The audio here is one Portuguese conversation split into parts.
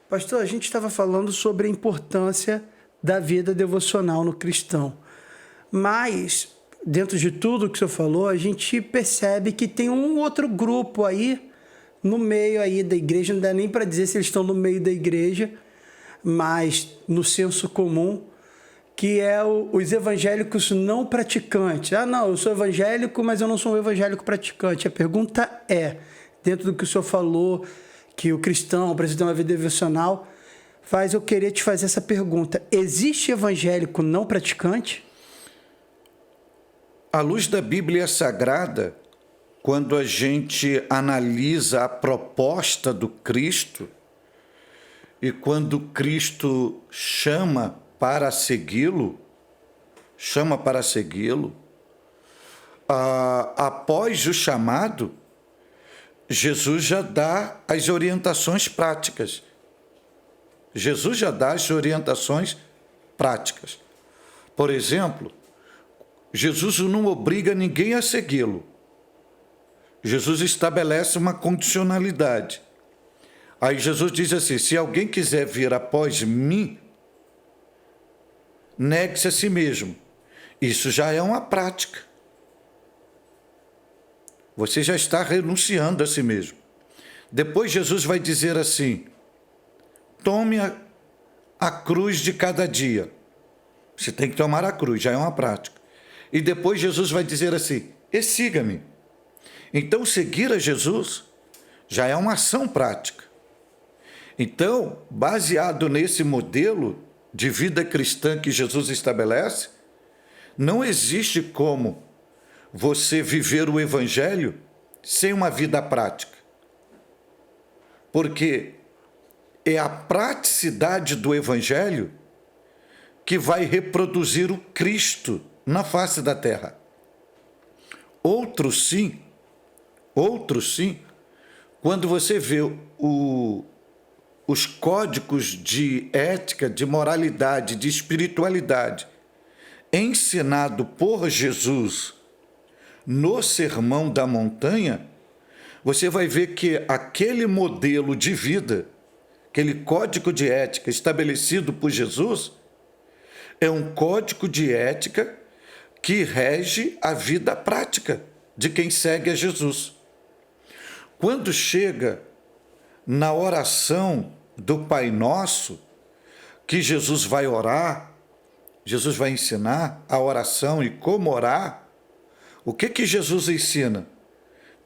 Pastor, a gente estava falando sobre a importância da vida devocional no cristão, mas dentro de tudo que o senhor falou, a gente percebe que tem um outro grupo aí no meio aí da igreja, não dá nem para dizer se eles estão no meio da igreja, mas no senso comum, que é os evangélicos não praticantes. Ah, não, eu sou evangélico, mas eu não sou um evangélico praticante. A pergunta é, dentro do que o senhor falou, que o cristão precisa ter uma vida devocional, faz eu querer te fazer essa pergunta. Existe evangélico não praticante? À luz da Bíblia Sagrada, quando a gente analisa a proposta do Cristo e quando Cristo chama para segui-lo, após o chamado, Jesus já dá as orientações práticas. Por exemplo, Jesus não obriga ninguém a segui-lo. Jesus estabelece uma condicionalidade. Aí Jesus diz assim: se alguém quiser vir após mim, negue-se a si mesmo. Isso já é uma prática. Você já está renunciando a si mesmo. Depois Jesus vai dizer assim: tome a cruz de cada dia. Você tem que tomar a cruz, já é uma prática. E depois Jesus vai dizer assim: e siga-me. Então, seguir a Jesus já é uma ação prática. Então, baseado nesse modelo de vida cristã que Jesus estabelece, não existe como você viver o Evangelho sem uma vida prática. Porque é a praticidade do Evangelho que vai reproduzir o Cristo na face da terra. Outros sim, quando você vê os códigos de ética, de moralidade, de espiritualidade ensinado por Jesus no Sermão da Montanha, você vai ver que aquele modelo de vida, aquele código de ética estabelecido por Jesus, é um código de ética que rege a vida prática de quem segue a Jesus. Quando chega na oração do Pai Nosso, que Jesus vai orar, Jesus vai ensinar a oração e como orar, o que Jesus ensina?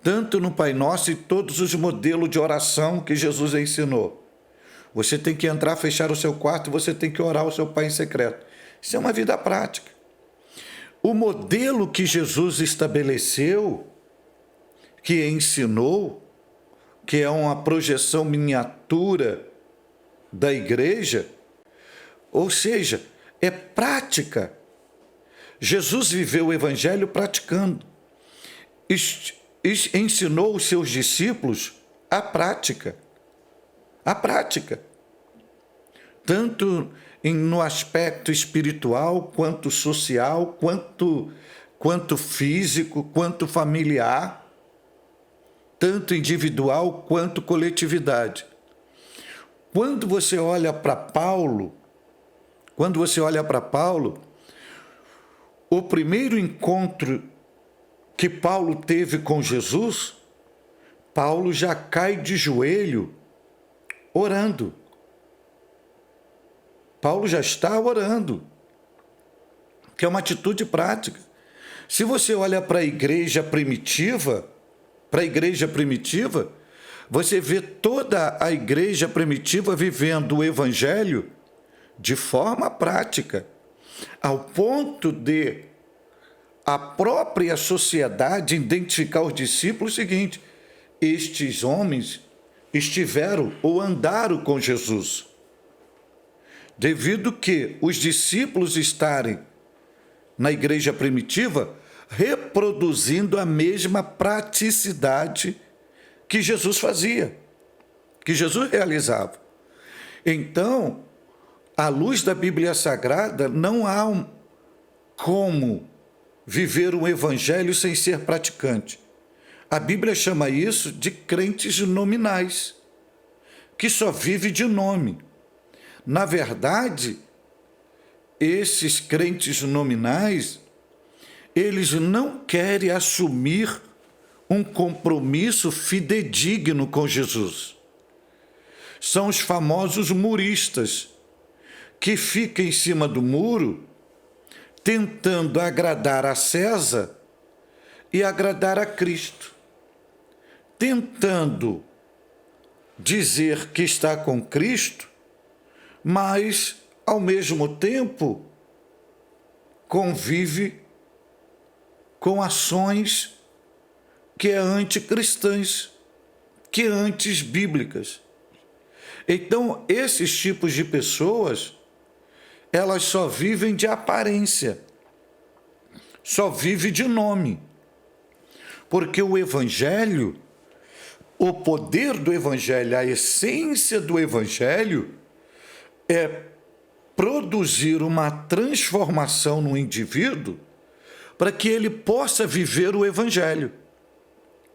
Tanto no Pai Nosso e todos os modelos de oração que Jesus ensinou. Você tem que entrar, fechar o seu quarto, você tem que orar ao seu Pai em secreto. Isso é uma vida prática. O modelo que Jesus estabeleceu, que ensinou, que é uma projeção miniatura da igreja, ou seja, é prática. Jesus viveu o Evangelho praticando. Ensinou os seus discípulos a prática. A prática. Tanto no aspecto espiritual, quanto social, quanto físico, quanto familiar, tanto individual quanto coletividade. Quando você olha para Paulo, o primeiro encontro que Paulo teve com Jesus, Paulo já cai de joelho orando. Paulo já está orando, que é uma atitude prática. Se você olha para a igreja primitiva, você vê toda a igreja primitiva vivendo o Evangelho de forma prática, ao ponto de a própria sociedade identificar os discípulos o seguinte: estes homens estiveram ou andaram com Jesus. Devido que os discípulos estarem na igreja primitiva reproduzindo a mesma praticidade que Jesus fazia, que Jesus realizava. Então, à luz da Bíblia Sagrada, não há como viver um evangelho sem ser praticante. A Bíblia chama isso de crentes nominais. que só vive de nome. Na verdade, esses crentes nominais, eles não querem assumir um compromisso fidedigno com Jesus. São os famosos muristas, que ficam em cima do muro tentando agradar a César e agradar a Cristo, tentando dizer que está com Cristo, mas, ao mesmo tempo, convive com ações que é anticristãs, que é anti-bíblicas. Então, esses tipos de pessoas, elas só vivem de aparência, só vivem de nome. Porque o Evangelho, o poder do Evangelho, a essência do Evangelho é produzir uma transformação no indivíduo para que ele possa viver o Evangelho.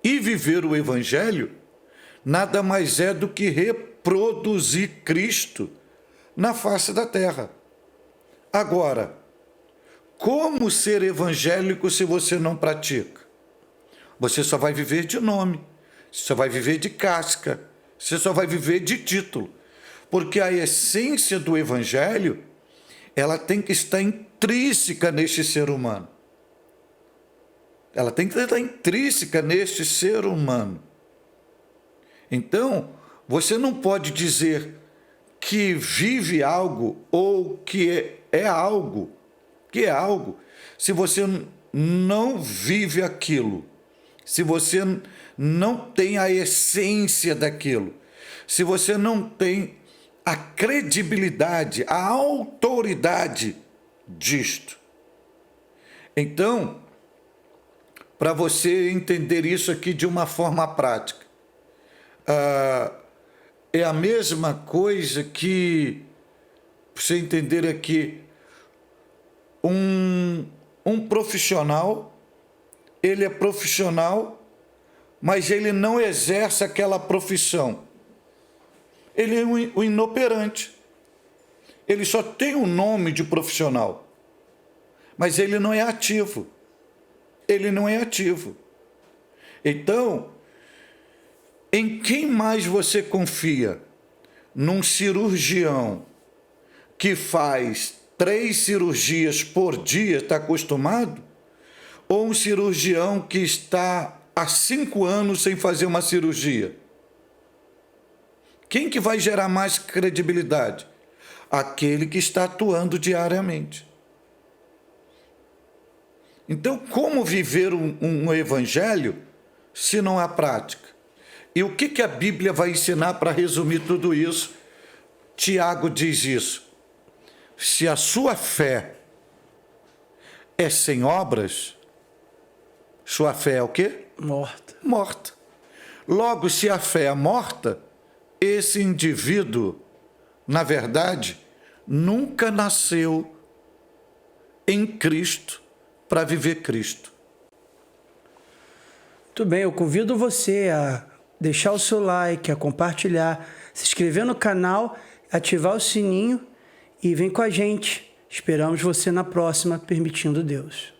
E viver o Evangelho nada mais é do que reproduzir Cristo na face da terra. Agora, como ser evangélico se você não pratica? Você só vai viver de nome, você só vai viver de casca, você só vai viver de título. Porque a essência do Evangelho, ela tem que estar intrínseca neste ser humano. Ela tem que estar intrínseca neste ser humano. Então, você não pode dizer que vive algo ou que é algo, se você não vive aquilo, se você não tem a essência daquilo, se você não tem a credibilidade, a autoridade disto. Então, para você entender isso aqui de uma forma prática, é a mesma coisa que, para você entender aqui, um profissional, ele é profissional, mas ele não exerce aquela profissão. Ele é um inoperante. Ele só tem o nome de profissional, mas ele não é ativo. Ele não é ativo. Então, em quem mais você confia? Num cirurgião que faz 3 cirurgias por dia, está acostumado? Ou um cirurgião que está há 5 anos sem fazer uma cirurgia? Quem que vai gerar mais credibilidade? Aquele que está atuando diariamente. Então, como viver um evangelho se não há prática? E o que a Bíblia vai ensinar para resumir tudo isso? Tiago diz isso. Se a sua fé é sem obras, sua fé é o quê? Morta. Morta. Logo, se a fé é morta, esse indivíduo, na verdade, nunca nasceu em Cristo para viver Cristo. Muito bem, eu convido você a deixar o seu like, a compartilhar, se inscrever no canal, ativar o sininho e vem com a gente. Esperamos você na próxima, permitindo Deus.